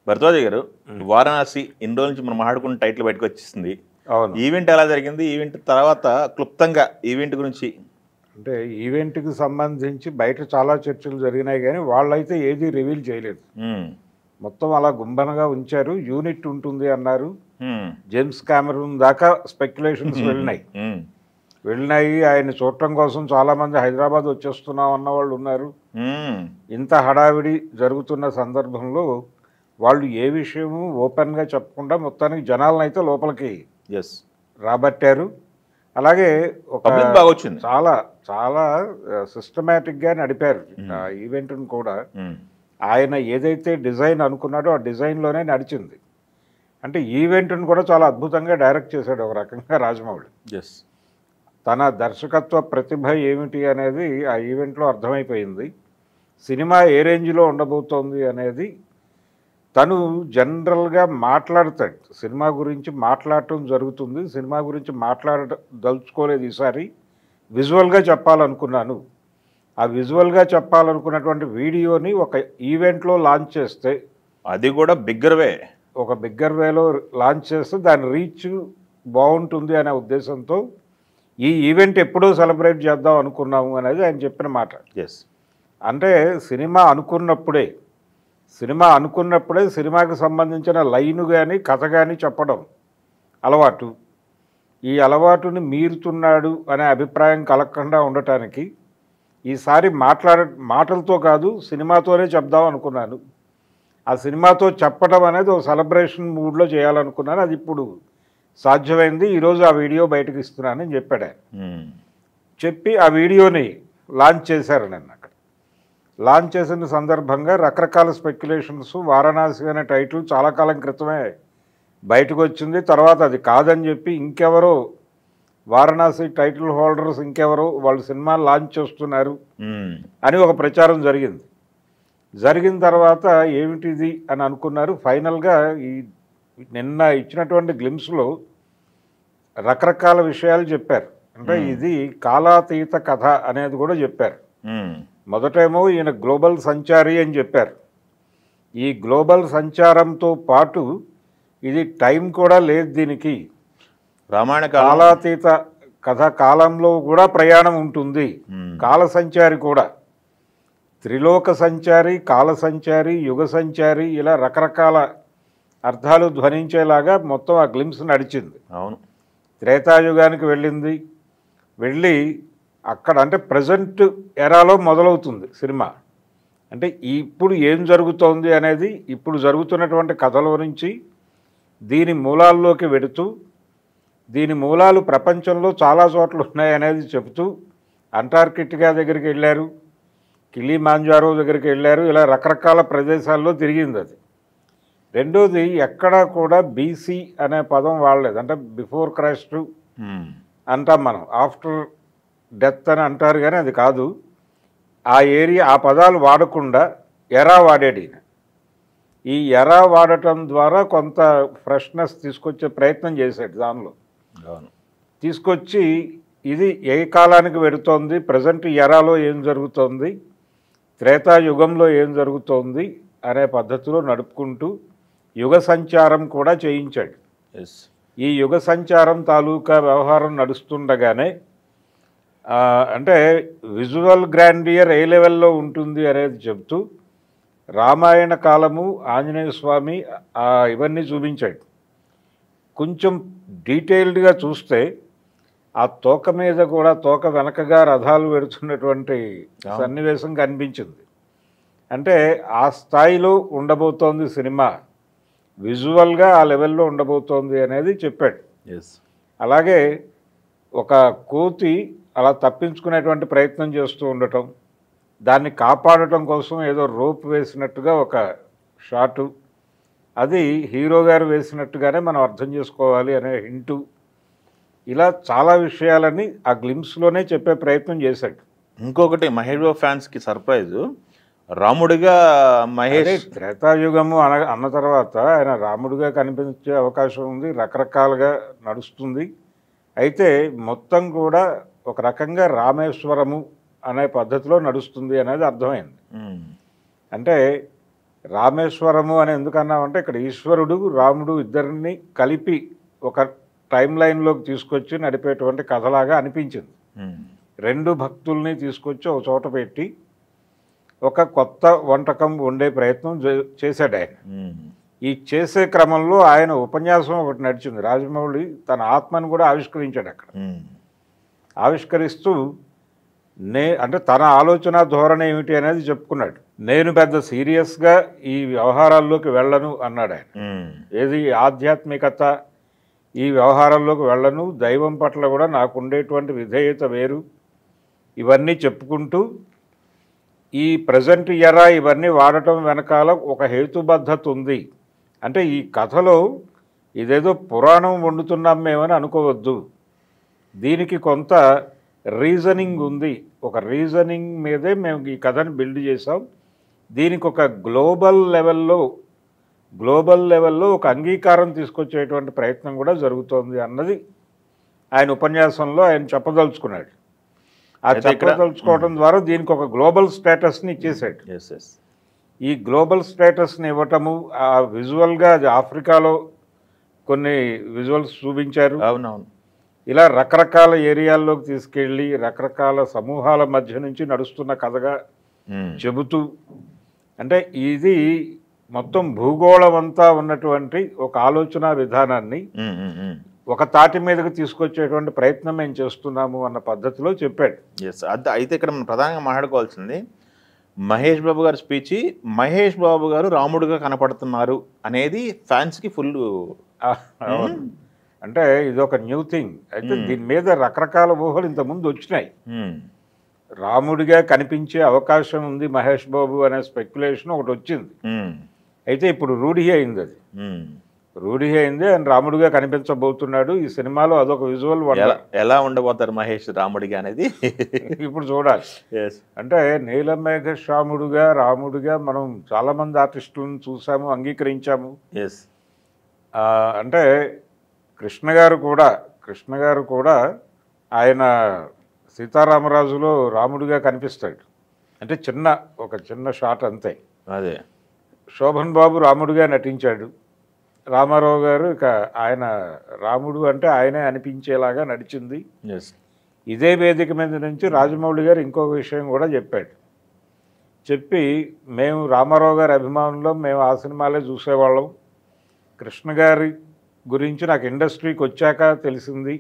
భరద్వాజ గారు, వారణాసి ఇన్ని రోజుల నుంచి మనం మాట్లాడుకున్న టైటిల్ బయటకు వచ్చేసింది. అవును. ఈవెంట్ ఎలా జరిగింది, ఈవెంట్ తర్వాత క్లుప్తంగా ఈవెంట్ గురించి. అంటే ఈవెంట్కి సంబంధించి బయట చాలా చర్చలు జరిగినాయి, కానీ వాళ్ళైతే ఏది రివీల్ చేయలేదు. మొత్తం అలా గుంబనగా ఉంచారు. యూనిట్ ఉంటుంది అన్నారు. జేమ్స్ కెమెరూన్ దాకా స్పెక్యులేషన్స్ వెళ్ళినాయి. ఆయన చూడటం కోసం చాలామంది హైదరాబాద్ వచ్చేస్తున్నాం అన్న వాళ్ళు ఉన్నారు. ఇంత హడావిడి జరుగుతున్న సందర్భంలో వాళ్ళు ఏ విషయము ఓపెన్గా చెప్పకుండా మొత్తానికి జనాలను అయితే లోపలికి రాబట్టారు. అలాగే ఒక చాలా చాలా సిస్టమేటిక్గా నడిపారు ఆ ఈవెంట్ను కూడా. ఆయన ఏదైతే డిజైన్ అనుకున్నాడో ఆ డిజైన్లోనే నడిచింది. అంటే ఈవెంట్ను కూడా చాలా అద్భుతంగా డైరెక్ట్ చేశాడు ఒక రకంగా రాజమౌళి. తన దర్శకత్వ ప్రతిభ ఏమిటి అనేది ఆ ఈవెంట్లో అర్థమైపోయింది. సినిమా ఏ రేంజ్లో ఉండబోతోంది అనేది తను జనరల్గా మాట్లాడతాడు. సినిమా గురించి మాట్లాడటం జరుగుతుంది. సినిమా గురించి మాట్లాడదలుచుకోలేదు ఈసారి. విజువల్గా చెప్పాలనుకున్నాను. ఆ విజువల్గా చెప్పాలనుకున్నటువంటి వీడియోని ఒక ఈవెంట్లో లాంచ్ చేస్తే, అది కూడా ఒక బిగ్గర్ వేలో లాంచ్ చేస్తే దాని రీచ్ బాగుంటుంది అనే ఉద్దేశంతో ఈ ఈవెంట్ ఎప్పుడూ సెలబ్రేట్ చేద్దాం అనుకున్నాము అనేది ఆయన చెప్పిన మాట. అంటే సినిమా అనుకున్నప్పుడే సినిమాకి సంబంధించిన లైను కానీ కథ కానీ చెప్పడం అలవాటు. ఈ అలవాటుని మీరుతున్నాడు అనే అభిప్రాయం కలగకుండా ఉండటానికి ఈసారి మాటలతో కాదు సినిమాతోనే చెప్దాం అనుకున్నాను. ఆ సినిమాతో చెప్పడం అనేది ఒక సెలబ్రేషన్ మూడ్లో చేయాలనుకున్నాను. అది ఇప్పుడు సాధ్యమైంది. ఈరోజు ఆ వీడియో బయటకు ఇస్తున్నానని చెప్పాడు. చెప్పి ఆ వీడియోని లాంచ్ చేశారు. నన్ను అక్కడ లాంచ్ చేసిన సందర్భంగా రకరకాల స్పెక్యులేషన్స్. వారణాసి అనే టైటిల్ చాలా కాలం క్రితమే బయటకు వచ్చింది. తర్వాత అది కాదని చెప్పి ఇంకెవరో వారణాసి టైటిల్ హోల్డర్స్ ఇంకెవరో వాళ్ళు సినిమా లాంచ్ చేస్తున్నారు అని ఒక ప్రచారం జరిగింది. జరిగిన తర్వాత ఏమిటిది అని అనుకున్నారు. ఫైనల్గా ఈ నిన్న ఇచ్చినటువంటి గ్లిమ్స్లో రకరకాల విషయాలు చెప్పారు. అంటే ఇది కాలాతీత కథ అనేది కూడా చెప్పారు. మొదటేమో ఈయన గ్లోబల్ సంచారి అని చెప్పారు. ఈ గ్లోబల్ సంచారంతో పాటు ఇది టైం కూడా లేదు దీనికి. రామాయణ కాలాతీత కథ, కాలంలో కూడా ప్రయాణం ఉంటుంది. కాల సంచారి కూడా, త్రిలోక సంచారి, కాల సంచారి, యుగ సంచారి, ఇలా రకరకాల అర్థాలు ధ్వనించేలాగా మొత్తం ఆ గ్లిమ్స్ నడిచింది. అవును. త్రేతాయుగానికి వెళ్ళి అక్కడ అంటే ప్రజెంట్ ఎరాలో మొదలవుతుంది సినిమా. అంటే ఇప్పుడు ఏం జరుగుతోంది అనేది ఇప్పుడు జరుగుతున్నటువంటి కథలో నుంచి దీని మూలాల్లోకి వెడుతూ, దీని మూలాలు ప్రపంచంలో చాలా చోట్ల ఉన్నాయనేది చెబుతూ అంటార్కిటికా దగ్గరికి వెళ్ళారు, కిలిమాంజారో దగ్గరికి వెళ్ళారు. ఇలా రకరకాల ప్రదేశాల్లో తిరిగింది అది. రెండోది ఎక్కడా కూడా బీసీ అనే పదం వాడలేదు. అంటే బిఫోర్ క్రైస్ట్ అంటాం మనం, ఆఫ్టర్ డెత్ అని అంటారు, కానీ అది కాదు. ఆ ఏరియా ఆ పదాలు వాడకుండా ఎరా వాడాడు ఈయన. ఈ ఎరా వాడటం ద్వారా కొంత ఫ్రెష్నెస్ తీసుకొచ్చే ప్రయత్నం చేశాడు. దానిలో తీసుకొచ్చి ఇది ఏ కాలానికి వెడుతోంది, ప్రజెంట్ ఎరాలో ఏం జరుగుతోంది, త్రేతాయుగంలో ఏం జరుగుతోంది అనే పద్ధతిలో నడుపుకుంటూ యుగ సంచారం కూడా చేయించాడు. ఈ యుగ సంచారం తాలూకా వ్యవహారం నడుస్తుండగానే అంటే విజువల్ గ్రాండియర్ ఏ లెవెల్లో ఉంటుంది అనేది చెబుతూ రామాయణ కాలము, ఆంజనేయ స్వామి ఇవన్నీ చూపించాడు. కొంచెం డీటెయిల్డ్గా చూస్తే ఆ తోక మీద కూడా, తోక వెనకగా రథాలు పెడుతున్నటువంటి సన్నివేశం కనిపించింది. అంటే ఆ స్థాయిలో ఉండబోతోంది సినిమా, విజువల్గా ఆ లెవెల్లో ఉండబోతోంది అనేది చెప్పాడు. అలాగే ఒక కోతి అలా తప్పించుకునేటువంటి ప్రయత్నం చేస్తూ ఉండటం, దాన్ని కాపాడటం కోసం ఏదో రోప్ వేసినట్టుగా ఒక షాటు, అది హీరో గారు వేసినట్టుగానే మనం అర్థం చేసుకోవాలి అనే హింటు, ఇలా చాలా విషయాలని ఆ గ్లిమ్స్లోనే చెప్పే ప్రయత్నం చేశాడు. ఇంకొకటి మహేష్ బాబు ఫ్యాన్స్కి సర్ప్రైజు, రాముడిగా మహేష్ త్రేతాయుగము అన్న తర్వాత ఆయన రాముడిగా కనిపించే అవకాశం ఉంది. రకరకాలుగా నడుస్తుంది. అయితే మొత్తం కూడా ఒక రకంగా రామేశ్వరము అనే పద్ధతిలో నడుస్తుంది అనేది అర్థమైంది. అంటే రామేశ్వరము అని ఎందుకన్నామంటే ఇక్కడ ఈశ్వరుడు రాముడు ఇద్దరిని కలిపి ఒక టైం లైన్లోకి తీసుకొచ్చి నడిపేటువంటి కథలాగా అనిపించింది. రెండు భక్తుల్ని తీసుకొచ్చి ఒక చోట పెట్టి ఒక కొత్త వంటకం వండే ప్రయత్నం చేశాడు ఆయన. ఈ చేసే క్రమంలో ఆయన ఉపన్యాసం ఒకటి నడిచింది. రాజమౌళి తన ఆత్మను కూడా ఆవిష్కరించాడు అక్కడ. ఆవిష్కరిస్తూ అంటే తన ఆలోచన ధోరణి ఏమిటి అనేది చెప్పుకున్నాడు. నేను పెద్ద సీరియస్గా ఈ వ్యవహారాల్లోకి వెళ్ళను అన్నాడు ఆయన. ఏది ఆధ్యాత్మికత ఈ వ్యవహారాల్లోకి వెళ్ళను, దైవం పట్ల కూడా నాకు ఉండేటువంటి విధేయత వేరు, ఇవన్నీ చెప్పుకుంటూ ఈ ప్రజెంట్ ఎరా ఇవన్నీ వాడటం వెనకాల ఒక హేతుబద్ధత ఉంది. అంటే ఈ కథలో ఇదేదో పురాణం వండుతున్నాం మేమని అనుకోవద్దు, దీనికి కొంత రీజనింగ్ ఉంది. ఒక రీజనింగ్ మీదే మేము ఈ కథని బిల్డ్ చేసాం. దీనికి ఒక గ్లోబల్ లెవెల్లో ఒక అంగీకారం తీసుకొచ్చేటువంటి ప్రయత్నం కూడా జరుగుతోంది అన్నది ఆయన ఉపన్యాసంలో ఆయన చెప్పదలుచుకున్నాడు. ఆ చెప్పదలుచుకోవడం ద్వారా దీనికి ఒక గ్లోబల్ స్టేటస్ని ఇచ్చేసాడు. ఈ గ్లోబల్ స్టేటస్ని ఇవ్వటము ఆ విజువల్గా అది ఆఫ్రికాలో కొన్ని విజువల్స్ చూపించారు. అవునవును. ఇలా రకరకాల ఏరియాల్లోకి తీసుకెళ్ళి రకరకాల సమూహాల మధ్య నుంచి నడుస్తున్న కథగా చెబుతూ, అంటే ఇది మొత్తం భూగోళం అంతా ఉన్నటువంటి ఒక ఆలోచన విధానాన్ని ఒక తాటి మీదకి తీసుకొచ్చేటువంటి ప్రయత్నం మేము చేస్తున్నాము అన్న పద్ధతిలో చెప్పాడు. అయితే ఇక్కడ మనం ప్రధానంగా మాట్లాడుకోవాల్సింది మహేష్ బాబు గారి స్పీచ్. మహేష్ బాబు గారు రాముడుగా కనపడుతున్నారు అనేది ఫ్యాన్స్కి ఫుల్. అంటే ఇది ఒక న్యూ థింగ్. అయితే దీని మీద రకరకాల ఊహలు ఇంతకుముందు వచ్చినాయి. రాముడిగా కనిపించే అవకాశం ఉంది మహేష్ బాబు అనే స్పెక్యులేషన్ ఒకటి వచ్చింది. అయితే ఇప్పుడు రూఢి అయింది. అది రూఢి అయింది. ఆయన రాముడిగా కనిపించబోతున్నాడు ఈ సినిమాలో. అదొక విజువల్. ఎలా ఉండబోతారు మహేష్ రాముడిగా అనేది ఇప్పుడు చూడాలి. అంటే నీలమేఘ శ్యాముడుగా రాముడిగా మనం చాలామంది ఆర్టిస్టులను చూసాము, అంగీకరించాము. అంటే కృష్ణ గారు కూడా ఆయన సీతారామరాజులో రాముడిగా కనిపిస్తాడు. అంటే ఒక చిన్న షాట్ అంతే. అదే శోభన్ బాబు రాముడిగా నటించాడు. రామారావు గారు ఇక ఆయన రాముడు అంటే ఆయనే అనిపించేలాగా నడిచింది. ఇదే వేదిక మీద నుంచి రాజమౌళి గారు ఇంకొక విషయం కూడా చెప్పి మేము రామారావు గారి అభిమానులం, మేము ఆ సినిమాలే చూసేవాళ్ళం. కృష్ణ గారి గురించి నాకు ఇండస్ట్రీకి వచ్చాక తెలిసింది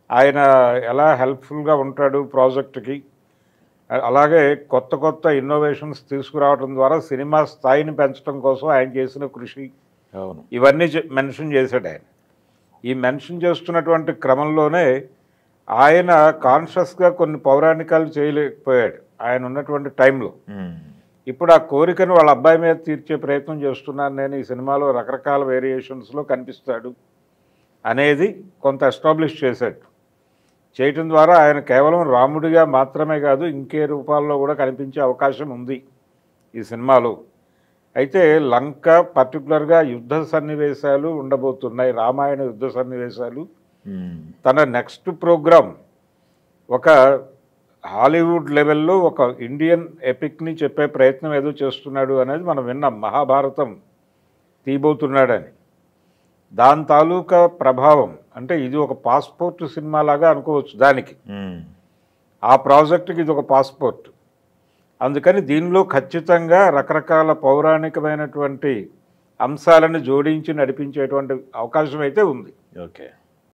ఆయన ఎలా హెల్ప్ఫుల్గా ఉంటాడు ప్రాజెక్టుకి. అలాగే కొత్త ఇన్నోవేషన్స్ తీసుకురావడం ద్వారా సినిమా స్థాయిని పెంచడం కోసం ఆయన చేసిన కృషి, ఇవన్నీ మెన్షన్ చేశాడు ఆయన. ఈ మెన్షన్ చేస్తున్నటువంటి క్రమంలోనే ఆయన కాన్షియస్గా కొన్ని పౌరాణికాలు చేయలేకపోయాడు ఆయన ఉన్నటువంటి టైంలో. ఇప్పుడు ఆ కోరికను వాళ్ళ అబ్బాయి మీద తీర్చే ప్రయత్నం చేస్తున్నాను నేను, ఈ సినిమాలో రకరకాల వేరియేషన్స్లో కనిపిస్తాడు అనేది కొంత ఎస్టాబ్లిష్ చేశాడు. చేయటం ద్వారా ఆయన కేవలం రాముడిగా మాత్రమే కాదు ఇంకే రూపాల్లో కూడా కనిపించే అవకాశం ఉంది ఈ సినిమాలో. అయితే లంక పర్టికులర్గా యుద్ధ సన్నివేశాలు ఉండబోతున్నాయి, రామాయణ యుద్ధ సన్నివేశాలు. తన నెక్స్ట్ ప్రోగ్రామ్ ఒక హాలీవుడ్ లెవెల్లో ఒక ఇండియన్ ఎపిక్ని చెప్పే ప్రయత్నం ఏదో చేస్తున్నాడు అనేది మనం విన్నాం. మహాభారతం తీయబోతున్నాడని. దాని తాలూకా ప్రభావం అంటే ఇది ఒక పాస్పోర్ట్ సినిమా లాగా అనుకోవచ్చు దానికి. ఆ ప్రాజెక్టుకి ఇది ఒక పాస్పోర్ట్. అందుకని దీనిలో ఖచ్చితంగా రకరకాల పౌరాణికమైనటువంటి అంశాలను జోడించి నడిపించేటువంటి అవకాశం అయితే ఉంది. ఓకే.